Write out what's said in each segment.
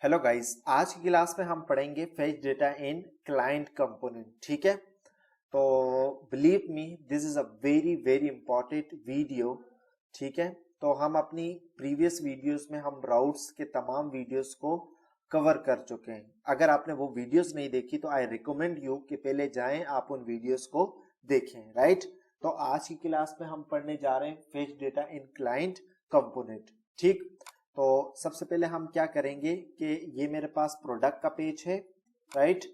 Hello guys, आज की class में हम पढ़ेंगे फेच डेटा इन क्लाइंट कंपोनेंट। ठीक है, तो believe me this is a very very important video. ठीक है, तो हम अपनी प्रीवियस वीडियोस में हम राउट्स के तमाम वीडियोस को कवर कर चुके हैं। अगर आपने वो वीडियोस नहीं देखी तो आई रिकमेंड यू कि पहले जाएं आप उन वीडियोस को देखें। राइट, तो आज की क्लास में हम पढ़ने जा रहे हैं फेच डेटा इन क्लाइंट कंपोनेंट। ठीक, तो सबसे पहले हम क्या करेंगे कि ये मेरे पास प्रोडक्ट का पेज है। राइट,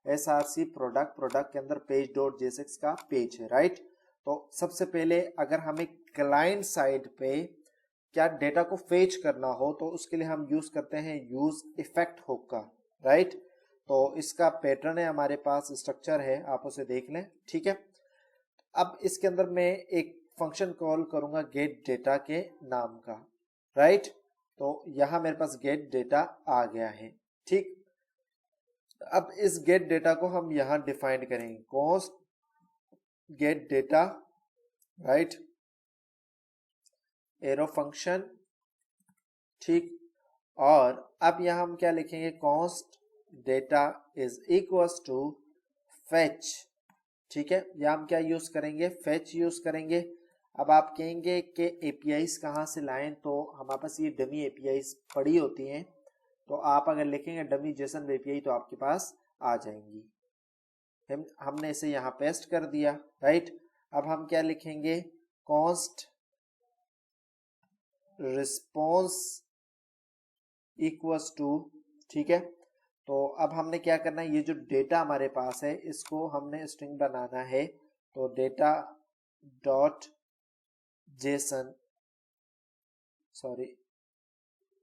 SRC प्रोडक्ट के अंदर पेज डॉट जेएसएक्स का पेज है। राइट, तो सबसे पहले अगर हमें क्लाइंट साइड पे क्या डेटा को फेच करना हो तो उसके लिए हम यूज करते हैं यूज इफेक्ट हुक का। राइट, तो इसका पैटर्न है हमारे पास, स्ट्रक्चर है, आप उसे देख लें। ठीक है, अब इसके अंदर मैं एक फंक्शन कॉल करूंगा गेट डेटा के नाम का। राइट, तो यहां मेरे पास गेट डेटा आ गया है। ठीक, अब इस गेट डेटा को हम यहां डिफाइन करेंगे, const get data. Right, arrow function. ठीक, और अब यहां हम क्या लिखेंगे, const data is equals to fetch. ठीक है, यहां हम क्या यूज करेंगे, फेच यूज करेंगे। अब आप कहेंगे कि एपीआईज कहां से लाएं, तो हमारे पास ये डमी एपीआईज पड़ी होती हैं, तो आप अगर लिखेंगे डमी जेसन एपीआई तो आपके पास आ जाएंगी। हमने इसे यहां पेस्ट कर दिया। राइट, अब हम क्या लिखेंगे, कॉस्ट रिस्पॉन्स इक्वल्स टू। ठीक है, तो अब हमने क्या करना है, ये जो डेटा हमारे पास है इसको हमने स्ट्रिंग बनाना है, तो data dot JSON, sorry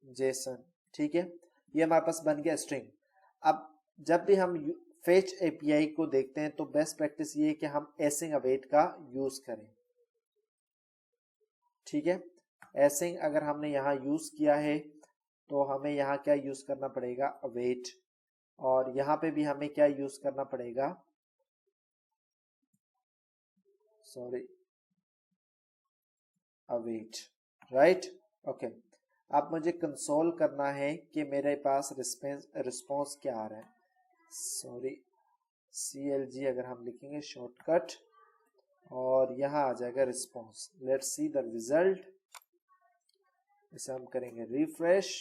Jason. ठीक है, ये हमारे पास बन गया स्ट्रिंग। अब जब भी हम फेच एपीआई को देखते हैं तो बेस्ट प्रैक्टिस ये है कि हम एसिंग अवेट का यूज करें। ठीक है, एसिंग अगर हमने यहाँ यूज किया है तो हमें यहाँ क्या यूज करना पड़ेगा, अवेट, और यहाँ पे भी हमें क्या यूज करना पड़ेगा, सॉरी अवेट। राइट, ओके, अब मुझे कंसोल करना है कि मेरे पास रिस्पॉन्स क्या आ रहा है। सॉरी CLG अगर हम लिखेंगे शॉर्टकट, और यहाँ आ जाएगा response. Let's see the result. इसे हम करेंगे रिफ्रेश।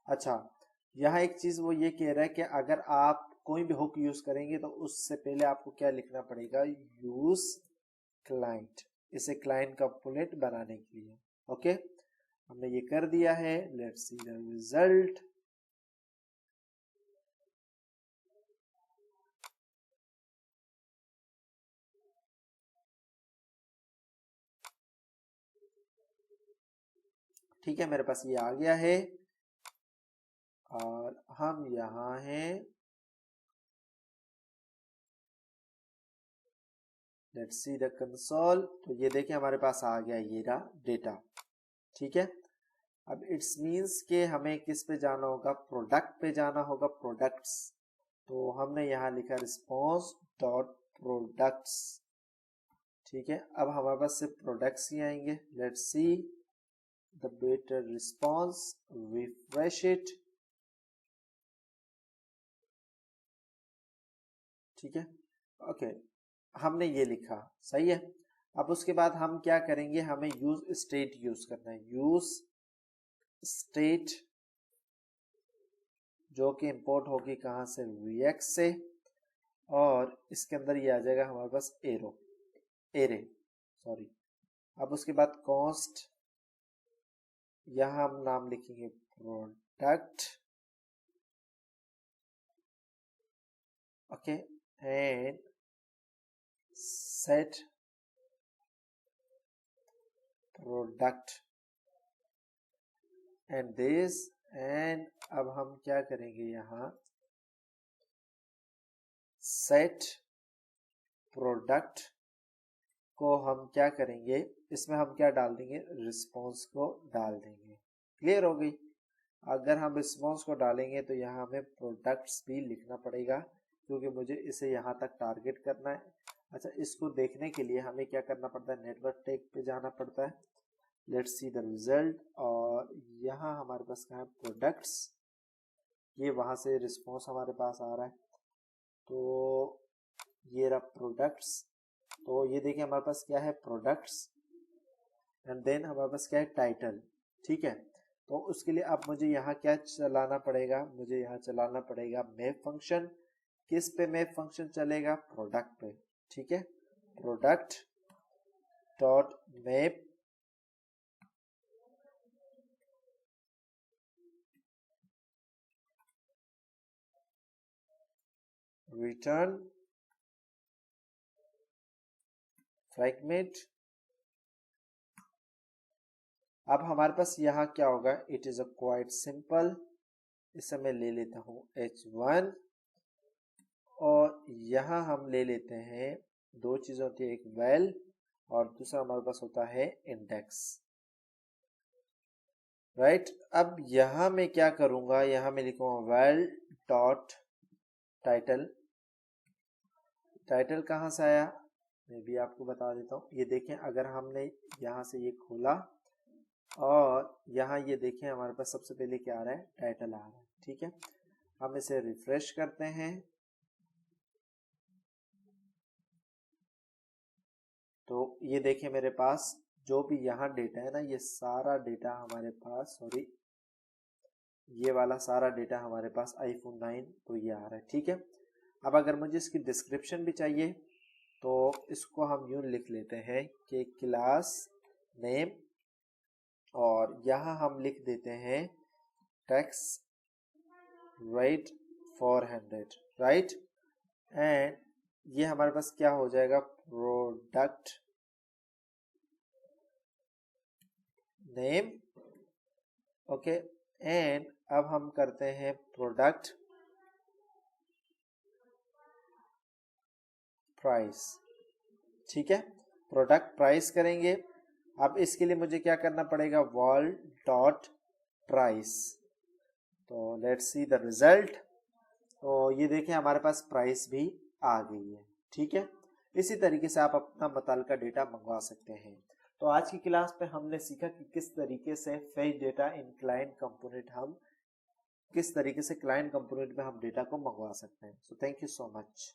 अच्छा, यहाँ एक चीज वो ये कह रहा है कि अगर आप कोई भी हुक यूज करेंगे तो उससे पहले आपको क्या लिखना पड़ेगा, यूज क्लाइंट, इसे क्लाइंट कंपोनेंट बनाने के लिए। ओके, हमने ये कर दिया है। Let's see the result. ठीक है, मेरे पास ये आ गया है और हम यहाँ हैं। Let's see the console. तो ये देखिए हमारे पास आ गया ये रहा डेटा। ठीक है, अब इट्स मींस के हमें किस पे जाना होगा, प्रोडक्ट पे जाना होगा, प्रोडक्ट्स। तो हमने यहाँ लिखा रिस्पॉन्स डॉट प्रोडक्ट्स। ठीक है, अब हमारे पास सिर्फ प्रोडक्ट्स ही आएंगे। Let's see the better response, refresh it. ठीक है, ओके, हमने ये लिखा, सही है। अब उसके बाद हम क्या करेंगे, हमें यूज स्टेट यूज करना है, यूज स्टेट, जो कि इंपोर्ट होगी कहां से, रिएक्ट से, और इसके अंदर ये आ जाएगा हमारे पास एरे, सॉरी। अब उसके बाद कॉस्ट, यहां हम नाम लिखेंगे product. Okay, and set product and this, and अब हम क्या करेंगे, यहां सेट प्रोडक्ट को हम क्या करेंगे, इसमें हम क्या डाल देंगे, रिस्पॉन्स को डाल देंगे। क्लियर हो गई। अगर हम रिस्पॉन्स को डालेंगे तो यहाँ हमें प्रोडक्ट्स भी लिखना पड़ेगा, क्योंकि मुझे इसे यहाँ तक टारगेट करना है। अच्छा, इसको देखने के लिए हमें क्या करना पड़ता है, नेटवर्क टैग पे जाना पड़ता है। लेट्स सी द रिजल्ट, और यहाँ हमारे पास कहाँ है, प्रोडक्ट्स, ये वहां से रिस्पॉन्स हमारे पास आ रहा है। तो ये रहा प्रोडक्ट्स। तो ये देखिए हमारे पास क्या है, प्रोडक्ट्स, एंड देन हमारे पास क्या है, टाइटल। ठीक है, तो उसके लिए अब मुझे यहाँ क्या चलाना पड़ेगा, मुझे यहाँ चलाना पड़ेगा मैप फंक्शन। किस पे मैप फंक्शन चलेगा, प्रोडक्ट पे। ठीक है, product dot map return fragment. अब हमारे पास यहाँ क्या होगा, it is a quite simple. इसे मैं ले लेता हूँ h1, और यहाँ हम ले लेते हैं दो चीजें होती है, एक वेल और दूसरा हमारे पास होता है इंडेक्स। राइट, अब यहाँ मैं क्या करूंगा, यहाँ मैं लिखूंगा वेल डॉट टाइटल। टाइटल कहाँ से आया, मैं भी आपको बता देता हूँ। ये देखें, अगर हमने यहाँ से ये खोला और यहाँ ये देखें, हमारे पास सबसे पहले क्या आ रहा है, टाइटल आ रहा है। ठीक है, हम इसे रिफ्रेश करते हैं तो ये देखें मेरे पास जो भी यहाँ डेटा है ना, ये सारा डेटा हमारे पास, सॉरी ये वाला सारा डेटा हमारे पास iPhone 9 तो ये आ रहा है। ठीक है, अब अगर मुझे इसकी डिस्क्रिप्शन भी चाहिए तो इसको हम यूं लिख लेते हैं कि क्लास नेम, और यहाँ हम लिख देते हैं टैक्स राइट 400। राइट, एंड ये हमारे पास क्या हो जाएगा, प्रोडक्ट नेम। ओके, एंड अब हम करते हैं प्रोडक्ट प्राइस। ठीक है, प्रोडक्ट प्राइस करेंगे। अब इसके लिए मुझे क्या करना पड़ेगा, वॉल डॉट प्राइस। तो लेट्स सी द रिजल्ट। तो ये देखें हमारे पास प्राइस भी आ गई है। ठीक है, इसी तरीके से आप अपना मुताल्लिका डेटा मंगवा सकते हैं। तो आज की क्लास पे हमने सीखा कि किस तरीके से फेच डेटा इन क्लाइंट कंपोनेंट हम किस तरीके से क्लाइंट कंपोनेंट में हम डेटा को मंगवा सकते हैं। So thank you so much.